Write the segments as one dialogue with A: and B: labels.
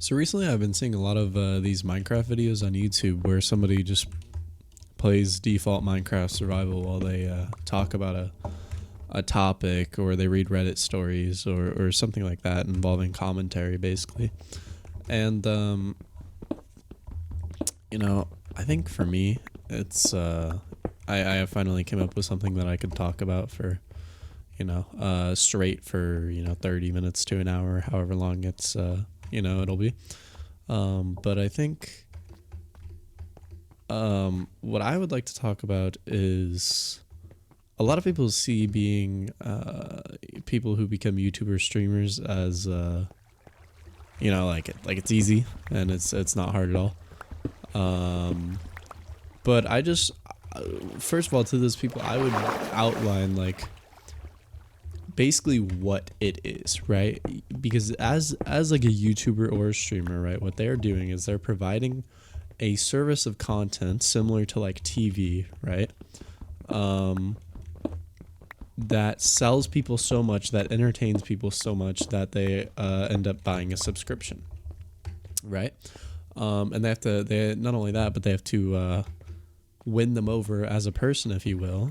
A: So recently, I've been seeing a lot of these Minecraft videos on YouTube where somebody just plays default Minecraft survival while they talk about a topic, or they read Reddit stories, or something like that involving commentary, basically. And I think for me, it's I finally came up with something that I could talk about for straight for 30 minutes to an hour, however long it'll be. But I think what I would like to talk about is a lot of people see being people who become YouTuber streamers as like it's easy and it's not hard at all. But I just first of all, to those people, I would outline like basically what it is, right? Because as like a YouTuber or a streamer, right, what they're doing is they're providing a service of content similar to like TV, right? That sells people so much, that entertains people so much that they end up buying a subscription, right? And they not only that, but they have to win them over as a person, if you will,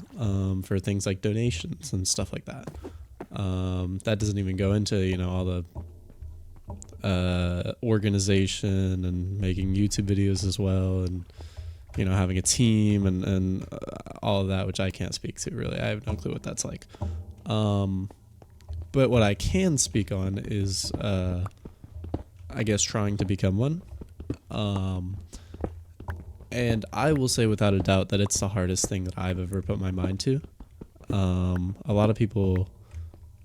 A: for things like donations and stuff like that. That doesn't even go into all the organization and making YouTube videos as well, and having a team and all of that, which I can't speak to really. I have no clue what that's like. But what I can speak on is I guess trying to become one. And I will say without a doubt that it's the hardest thing that I've ever put my mind to. A lot of people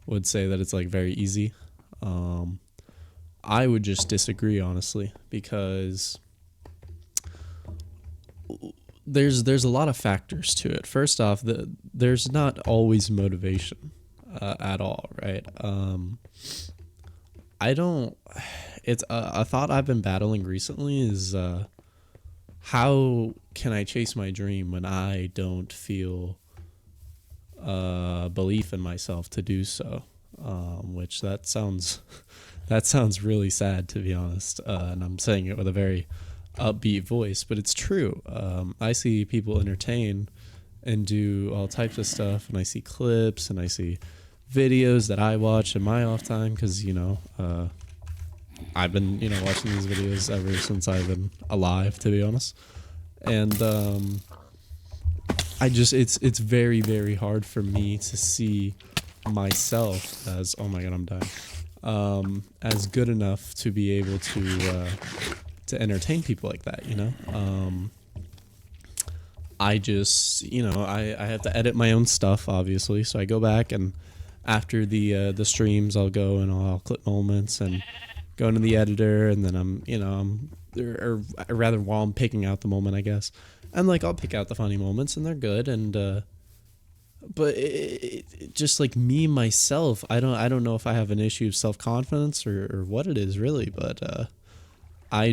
A: would say that it's like very easy. I would just disagree, honestly, because there's a lot of factors to it. First off, there's not always motivation at all, right? It's a thought I've been battling recently is how can I chase my dream when I don't feel belief in myself to do so, which that sounds really sad, to be honest, and I'm saying it with a very upbeat voice, but it's true. I see people entertain and do all types of stuff, and I see clips and I see videos that I watch in my off time because I've been watching these videos ever since I've been alive, to be honest. And it's very, very hard for me to see myself as, oh my god, I'm dying, as good enough to be able to entertain people like that. I just I have to edit my own stuff, obviously, so I go back, and after the streams I'll go and I'll clip moments and go into the editor, and then or rather while I'm picking out the moment, I guess, and like I'll pick out the funny moments and they're good, and but it just like me myself, I don't know if I have an issue of self-confidence or what it is really, but I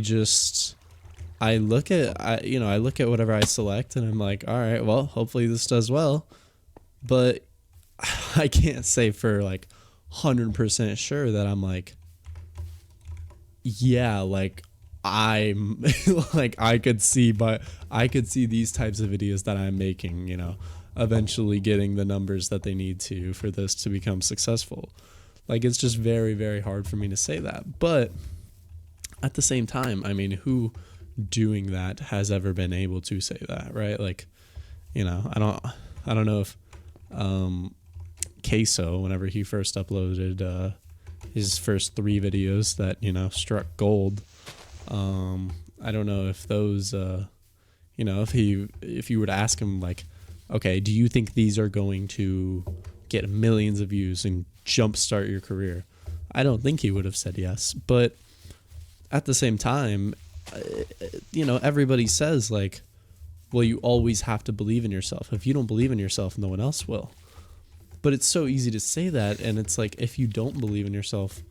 A: look at whatever I select and I'm like, all right, well, hopefully this does well, but I can't say for like 100% sure that I'm like, yeah, like I'm like I could see these types of videos that I'm making, eventually getting the numbers that they need to for this to become successful. Like, it's just very, very hard for me to say that. But at the same time, I mean, who doing that has ever been able to say that, right? Like, I don't know if Queso, whenever he first uploaded his first 3 videos that struck gold, I don't know if those if you were to ask him like, okay, do you think these are going to get millions of views and jumpstart your career? I don't think he would have said yes. But at the same time, everybody says like, well, you always have to believe in yourself. If you don't believe in yourself, no one else will. But it's so easy to say that, and it's like, if you don't believe in yourself,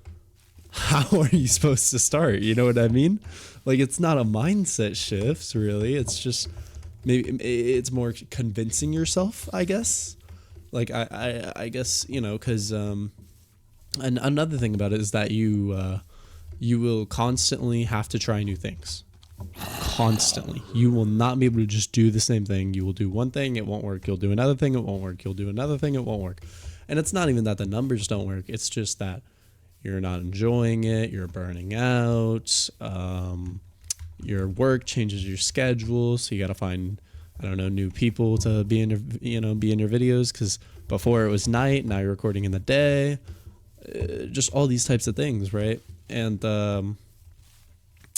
A: how are you supposed to start? You know what I mean? Like, it's not a mindset shift, really. It's just maybe it's more convincing yourself, I guess. Like, I guess, because and another thing about it is that you you will constantly have to try new things. Constantly. You will not be able to just do the same thing. You will do one thing, it won't work. You'll do another thing, it won't work. You'll do another thing, it won't work. And it's not even that the numbers don't work. It's just that you're not enjoying it. You're burning out. Your work changes your schedule. So you got to find, I don't know, new people to be in your videos. Because before it was night, now you're recording in the day. Just all these types of things, right? And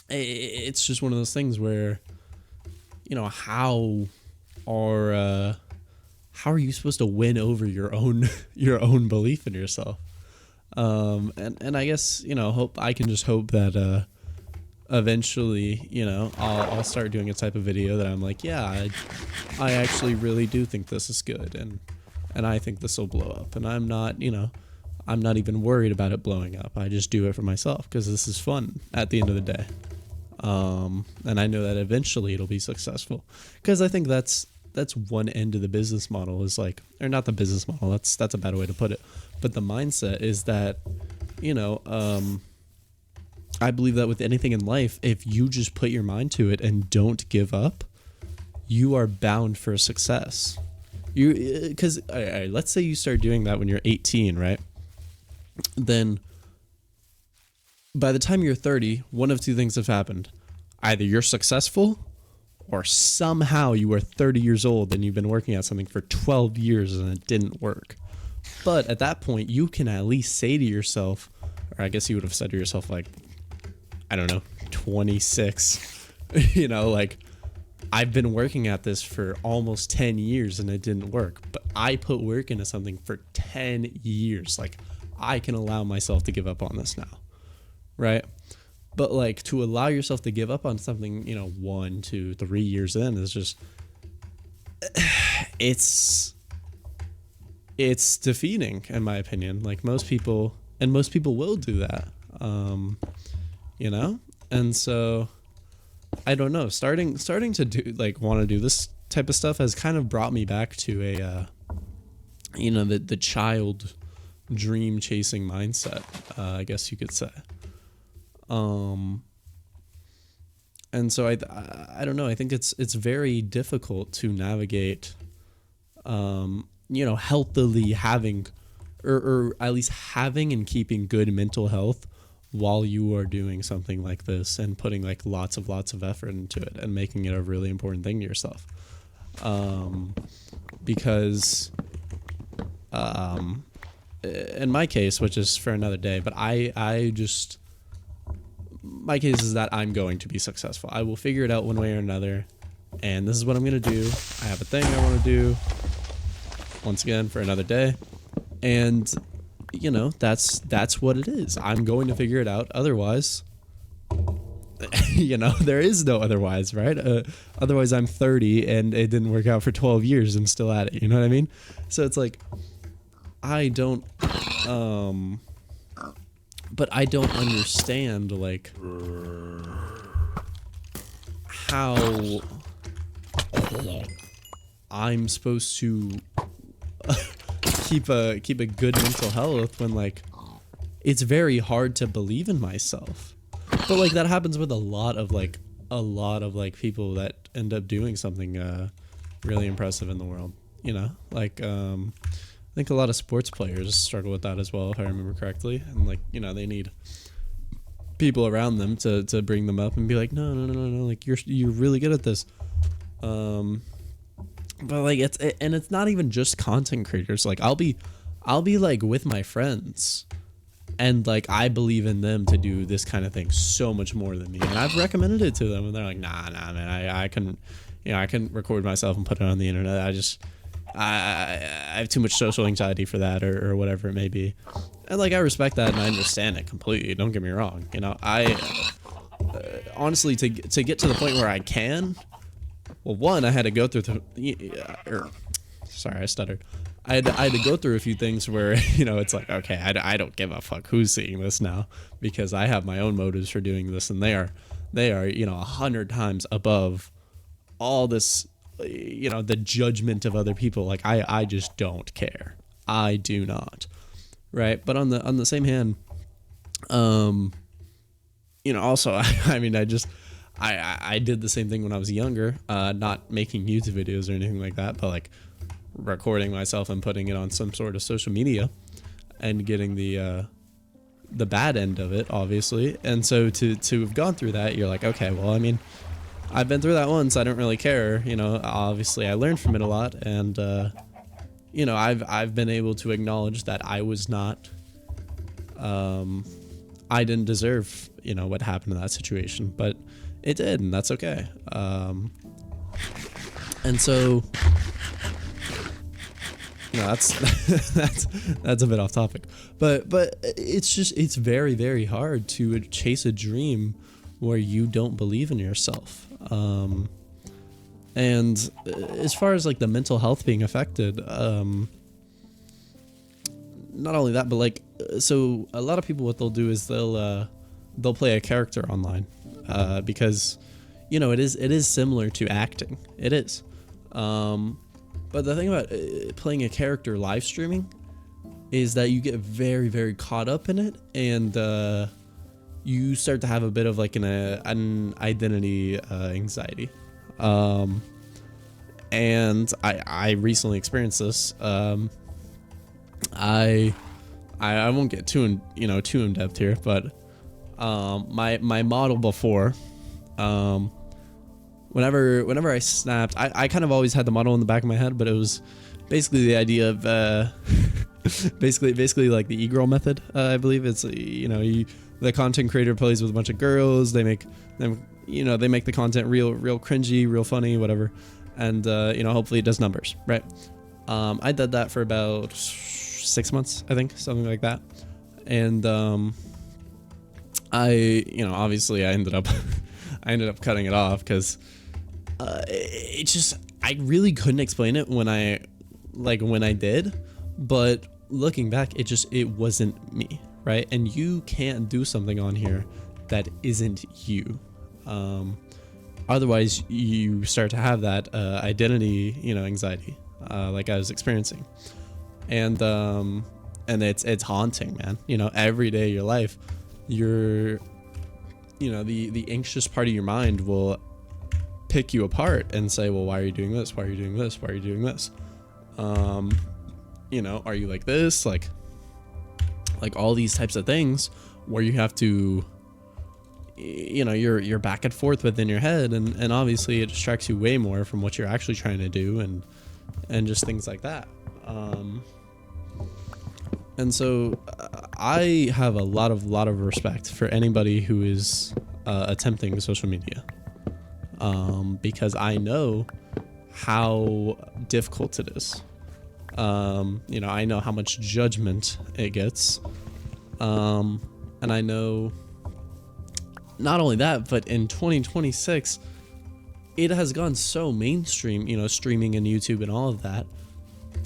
A: it's just one of those things where, how are you supposed to win over your own belief in yourself? And I guess, I can just hope that eventually, I'll start doing a type of video that I'm like, yeah, I actually really do think this is good, and I think this will blow up, and I'm not even worried about it blowing up. I just do it for myself because this is fun at the end of the day. And I know that eventually it'll be successful, because I think that's one end of the business model, is like, or not the business model, that's a bad way to put it, but the mindset is that, I believe that with anything in life, if you just put your mind to it and don't give up, you are bound for success. Because let's say you start doing that when you're 18, right? Then by the time you're 30, one of two things have happened. Either you're successful, or somehow you are 30 years old and you've been working at something for 12 years and it didn't work. But at that point, you can at least say to yourself, or I guess you would have said to yourself, like, I don't know, 26, like, I've been working at this for almost 10 years and it didn't work, but I put work into something for 10 years. Like, I can allow myself to give up on this now, right? But like, to allow yourself to give up on something, 1, 2, 3 years in is just, it's defeating, in my opinion. Like, most people will do that, and so I don't know, starting to do, like, want to do this type of stuff has kind of brought me back to a the child dream chasing mindset, I guess you could say. And so I don't know, I think it's very difficult to navigate, healthily having, or at least having and keeping good mental health while you are doing something like this and putting like lots of effort into it and making it a really important thing to yourself. Because in my case, which is for another day, but my case is that I'm going to be successful. I will figure it out one way or another, and this is what I'm going to do. I have a thing I want to do, once again, for another day, and that's what it is. I'm going to figure it out. Otherwise, there is no otherwise, right? Otherwise, I'm 30 and it didn't work out for 12 years and still at it. You know what I mean? So it's like, I don't understand, like, how I'm supposed to keep a good mental health when, like, it's very hard to believe in myself. But like, that happens with a lot of people that end up doing something really impressive in the world. Like, I think a lot of sports players struggle with that as well, if I remember correctly. And like, they need people around them to bring them up and be like, no, like, you're really good at this. But like, it's not even just content creators. Like, I'll be like with my friends, and like, I believe in them to do this kind of thing so much more than me, and I've recommended it to them, and they're like, nah, man, I couldn't, I couldn't record myself and put it on the internet. I have too much social anxiety for that, or whatever it may be. And like, I respect that and I understand it completely. Don't get me wrong. I honestly, to get to the point where I can, well, one, I had to go through sorry, I stuttered. I had to go through a few things where, it's like, okay, I don't give a fuck who's seeing this now, because I have my own motives for doing this, and they are 100 times above all this, the judgment of other people. Like, I just don't care. I do not. Right. But on the same hand, Also, I mean, I did the same thing when I was younger, not making YouTube videos or anything like that, but like recording myself and putting it on some sort of social media and getting the bad end of it, obviously. And so to have gone through that, you're like, okay, well, I mean, I've been through that once. I don't really care. Obviously I learned from it a lot, and I've been able to acknowledge that I was not, I didn't deserve, what happened in that situation, but it did, and that's okay. And so, that's that's a bit off topic, but it's very, very hard to chase a dream where you don't believe in yourself. And as far as like the mental health being affected, not only that, but like, so a lot of people, what they'll do is they'll play a character online, because it is similar to acting. It is. But the thing about playing a character live streaming is that you get very, very caught up in it, and you start to have a bit of like an identity anxiety. And I recently experienced this. I won't get too in depth here, but my model before, whenever I snapped, I kind of always had the model in the back of my head, but it was basically the idea of basically like the e-girl method. I believe it's the content creator plays with a bunch of girls. They make them, they make the content real cringy, real funny, whatever, and hopefully it does numbers, right? I did that for about 6 months, I think, something like that, and obviously I ended up cutting it off because it just, I really couldn't explain it when I did, but looking back, it wasn't me, right? And you can't do something on here that isn't you. Otherwise you start to have that identity, anxiety, like I was experiencing, and it's haunting, man. Every day of your life, the anxious part of your mind will pick you apart and say, well, why are you doing this? Why are you doing this? Why are you doing this? Are you like this? Like all these types of things where you have to, you're back and forth within your head, and obviously it distracts you way more from what you're actually trying to do, and just things like that. And so I have a lot of respect for anybody who is attempting social media, because I know how difficult it is. I know how much judgment it gets, and I know not only that, but in 2026 it has gone so mainstream, streaming and YouTube and all of that,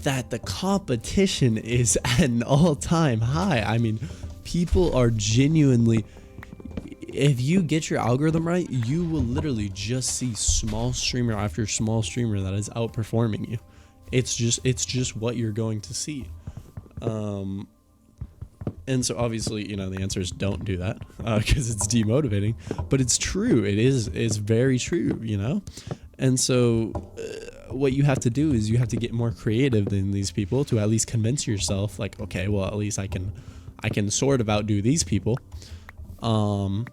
A: that the competition is at an all-time high. I mean, people are genuinely, if you get your algorithm right, you will literally just see small streamer after small streamer that is outperforming you. It's just what you're going to see. And so obviously, the answer is don't do that, because it's demotivating, but it's true. It's very true, And so what you have to do is you have to get more creative than these people to at least convince yourself, like, okay, well, at least I can sort of outdo these people. And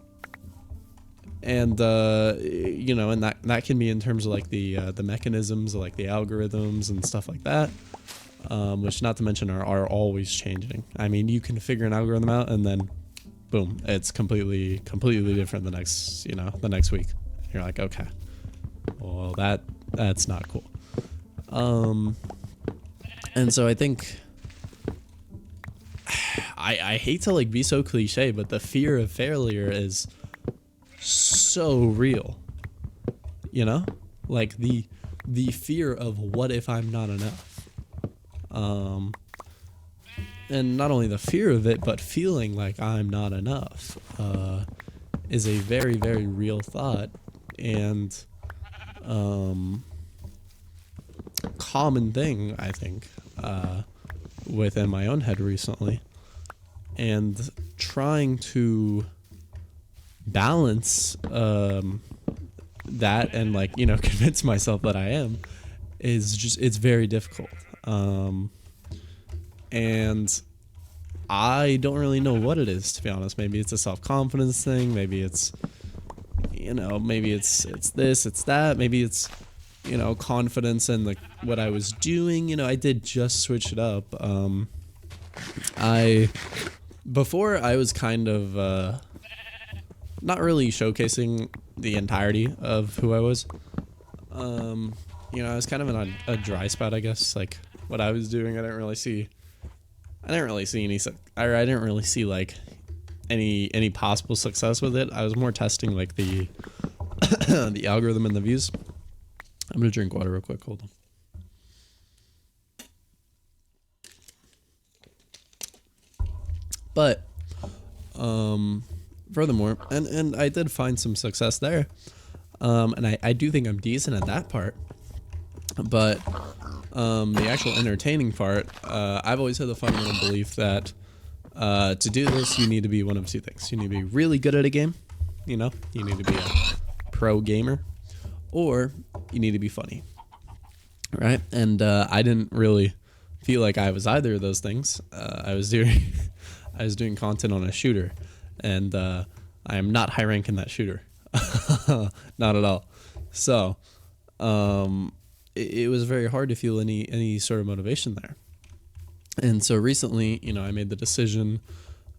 A: and that can be in terms of like the mechanisms, like the algorithms and stuff like that, which, not to mention, are always changing. I mean, you can figure an algorithm out and then boom, it's completely different the next week. You're like, okay, well, that's not cool. And so I think, I hate to like be so cliche, but the fear of failure is so real, like the fear of what if I'm not enough. And not only the fear of it, but feeling like I'm not enough, is a very, very real thought, and common thing, I think, within my own head recently. And trying to balance that and like, you know, convince myself that I am is just, it's very difficult. And I don't really know what it is, to be honest. Maybe it's a self-confidence thing. Maybe it's, you know, maybe it's this, it's that. Maybe it's, you know, confidence in like what I was doing. You know, I did just switch it up. I before I was kind of not really showcasing the entirety of who I was. You know, I was kind of in a dry spot, I guess. Like what I was doing, I didn't really see any, I didn't really see like any possible success with it. I was more testing like the the algorithm and the views. I'm gonna drink water real quick. Hold on. But furthermore, and I did find some success there. And I do think I'm decent at that part. But the actual entertaining part, I've always had the fundamental belief that to do this, you need to be one of two things. You need to be really good at a game, you know, you need to be a pro gamer, or you need to be funny, right? And I didn't really feel like I was either of those things. I was doing I was doing content on a shooter, and I am not high rank in that shooter, not at all. So it was very hard to feel any sort of motivation there. And so recently, you know, I made the decision,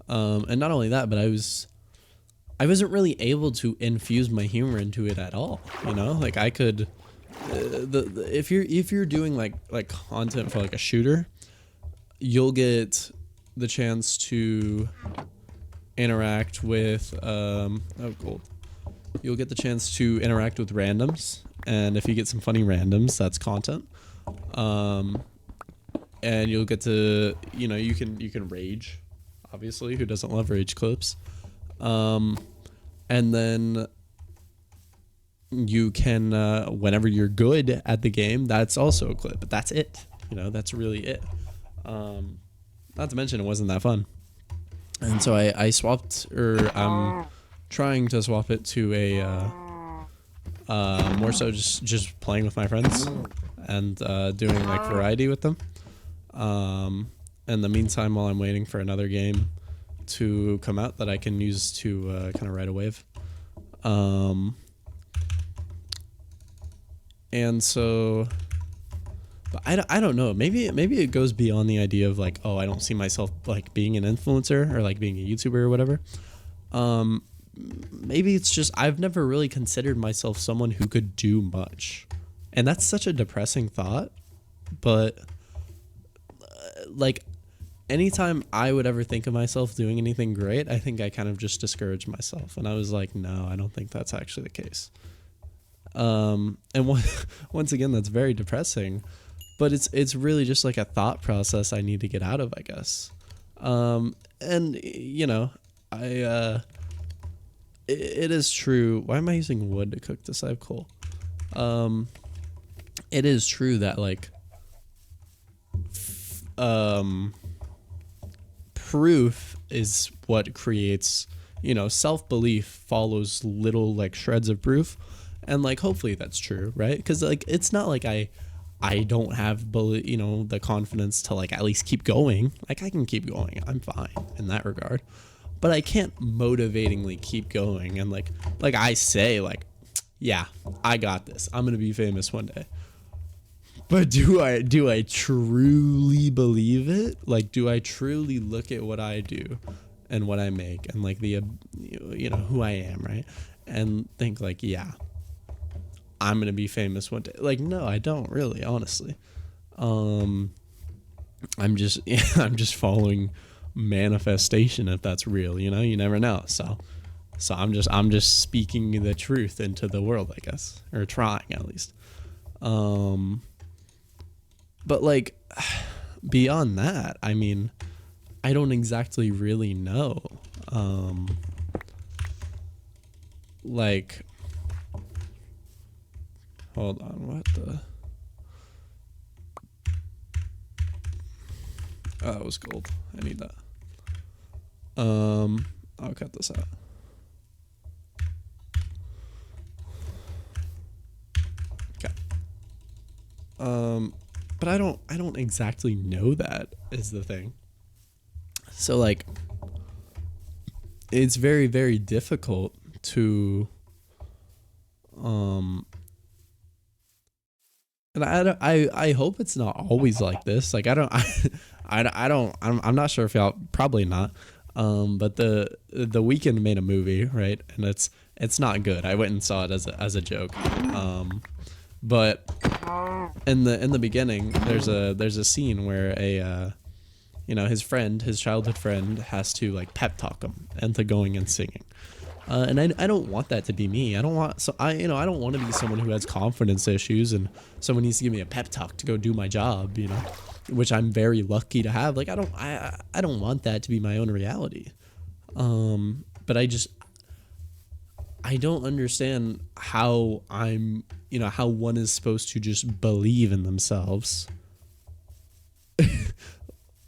A: and not only that, but I wasn't really able to infuse my humor into it at all. You know, like I could, if you're doing like content for like a shooter, you'll get the chance to interact with cool. You'll get the chance to interact with randoms, and if you get some funny randoms, that's content. And you'll get to, you know, you can rage, obviously. Who doesn't love rage clips? And then you can, whenever you're good at the game, that's also a clip. But that's it. You know, that's really it. Not to mention, it wasn't that fun. And so I swapped, or I'm trying to swap it to a more so just playing with my friends and doing like variety with them. In the meantime, while I'm waiting for another game to come out that I can use to kind of ride a wave. And so, but I don't know. Maybe it goes beyond the idea of like, oh, I don't see myself like being an influencer or like being a YouTuber or whatever. Maybe it's just I've never really considered myself someone who could do much, and that's such a depressing thought. But like anytime I would ever think of myself doing anything great, I think I kind of just discouraged myself, and I was like, no, I don't think that's actually the case. And once again, that's very depressing, but it's really just like a thought process I need to get out of, I guess. And you know, it is true. Why am I using wood to cook this? I have coal. It is true that like proof is what creates, you know, self-belief follows little like shreds of proof, and like hopefully that's true, right? Because like it's not like I don't have you know, the confidence to like at least keep going. Like I can keep going, I'm fine in that regard, but I can't motivatingly keep going and like I say like, yeah, I got this, I'm gonna be famous one day. But do I truly believe it? Like, do I truly look at what I do and what I make and like the, you know, who I am, right? And think like, yeah, I'm going to be famous one day. Like, no, I don't really, honestly. I'm just, yeah, I'm just following manifestation, if that's real, you know, you never know. So I'm just speaking the truth into the world, I guess, or trying at least. But like beyond that, I mean, I don't exactly really know. Like, hold on, what the? Oh, that was gold. I need that. I'll cut this out. But I don't exactly know that is the thing. So like it's very, very difficult to um and I hope it's not always like this. Like I don't I don't I'm not sure if y'all probably not. But the Weeknd made a movie, right? And it's not good. I went and saw it as a joke. But in the beginning, there's a scene where his childhood friend has to like pep talk him into going and singing. And I don't want that to be me. I don't want to be someone who has confidence issues and someone needs to give me a pep talk to go do my job, which I'm very lucky to have. Like I don't want that to be my own reality. But I don't understand how how one is supposed to just believe in themselves,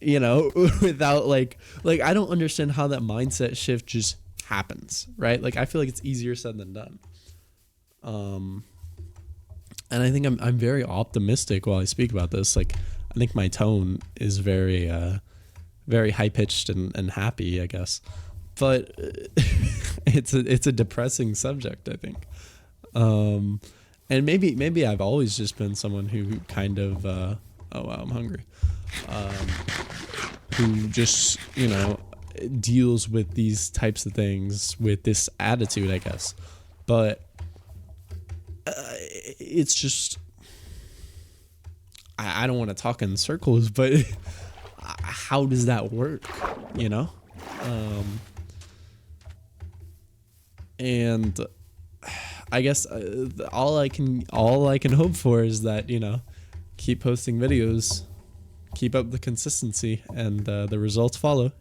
A: without I don't understand how that mindset shift just happens, right? Like I feel like it's easier said than done. And I think I'm very optimistic while I speak about this. Like I think my tone is very very high pitched and happy, I guess. But it's a depressing subject, I think. And maybe I've always just been someone who kind of oh wow, I'm hungry. Who just deals with these types of things with this attitude, I guess. But it's just I don't want to talk in circles, but how does that work? And I guess all I can hope for is that keep posting videos, keep up the consistency, and the results follow.